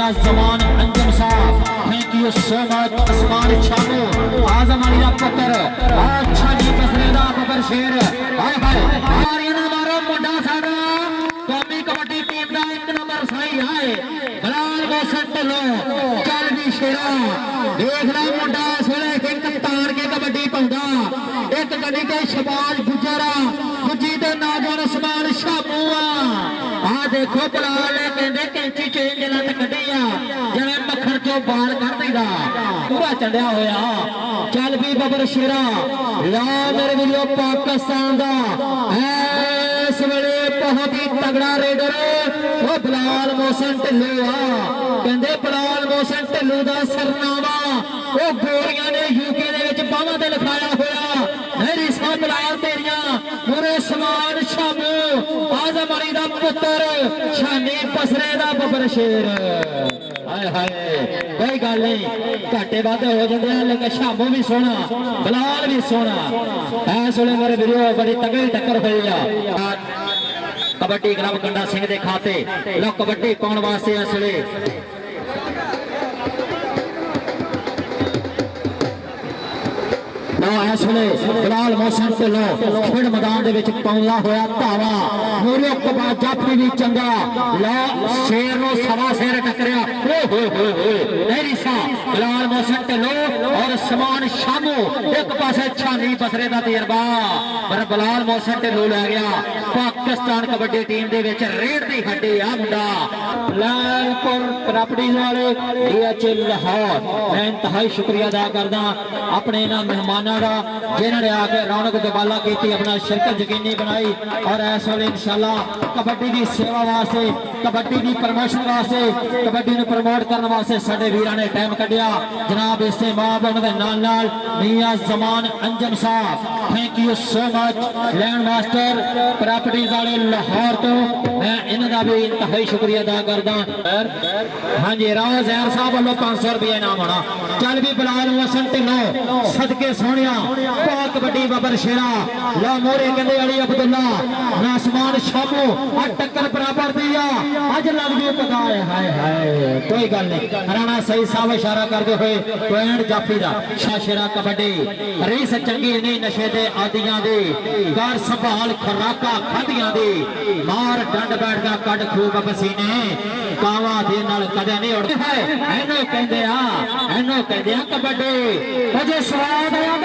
मियां जमान अंजम साहब, thank you so much. Usman शामो आजम अली का पुत्र, अच्छा जी बसरेदा बबर शेर। हाय हाय आर्यन मारो मुंडा साडा कौमी कबड्डी टीम का 1 नंबर सही है बलाल मोहसन ढिल्लों। चल भी शेरा देख ला मुंडा इस वेले एक तार के कबड्डी पाउंदा, एक गड्डी ते शबाज गुजरा, दूजी ते नाजन उस्मान शामो। आ देखो बलाल ने कहंदे कैंची चेंज लत कड्डी आ जिवें मक्खण चों बाल कढ दईदा, पूरा चढ़िया होया। चल भी बबर शेरा ला मेरे वीरो पाकिस्तान दा इस वेले बहुत ही तगड़ा रेडर वो बलाल मोहसन ढिल्लों आ। कहंदे बलाल मोहसन ढिल्लों दा सरनामा वो गोरियां ने यूके दे विच बाहां ते लिखाया होया। मेरी सा बलाल तेरियां पूरे उस्मान शामो आजम अली दा पुत्र शानी बसरे दा बबर शेर। हाय हाय कोई गल नहीं घाटे वाधे हो जाते हैं लेकिन शामो भी सोहना बलाल भी सोहना। इस वेले मेरे वीरो बड़ी तगड़ी टक्कर हुई है। कबड्डी क्लब गंडा सिंह के खाते लो कबड्डी पाने वास्ते इस वेले इस वेले बलाल मोहसन ढिल्लों खेड मैदान दे विच पाउंदा होया धावा मूरे कबा जाफी भी चंगा ला शेर नो सवा शेर टकरिया। मेरी सा बलाल मोहसन ढिल्लों और उस्मान शामो एक पासे छानी बसरे का तजर्बा पर बलाल मोहसन ढिल्लों लै गया पाकिस्तान कबड्डी टीम दे विच रेड दी हड्डी आ मुंडा। लालपुर प्रॉपर्टीज वाले DH लाहौर मैं इंतहाई शुक्रिया अदा करदा अपने इन्हां मेहमानां जिन्होंने आके रौनक दुबाला की अपना शिरकत यकीनी बनाई और इस वेले इंशाअल्लाह कबड्डी की सेवा वास्ते कबड्डी की प्रमोशन वास्ते कबड्डी को प्रमोट करने वास्ते साडे वीरां ने टाइम कढ़िया। जनाब इस्तेमाल उन्होंने नाल मियां जमान अंजम साहब thank you so much. Land master properties वाले लाहौर तो मैं इन्हां दा भी इंतहाई शुक्रिया अदा करदा। हाँ जी राव जहर साहब वालों 500 रुपया इनाम होना। चल भी बलाल मोहसन ढिल्लों सदके सोहणिया पाक कबड्डी बबर शेरा ला मोरे कहंदे अली अब्दुल्ला उस्मान शामो आ टक्कर बराबर दी आ अज लग जू पता है। हाय हाय कोई गल नहीं राणा सही साहब इशारा करते हुए पॉइंट जाफी दा शाशेरा कबड्डी रीस चंगी नहीं नशे दे आदियां दी घर संभाल खुराका खादियां दी मार डंड बैठ का कड खूब पसीने कावा दे नाल कदे नहीं उड़दे है। एनो कहंदे आ कबड्डी अजे स्वाद आया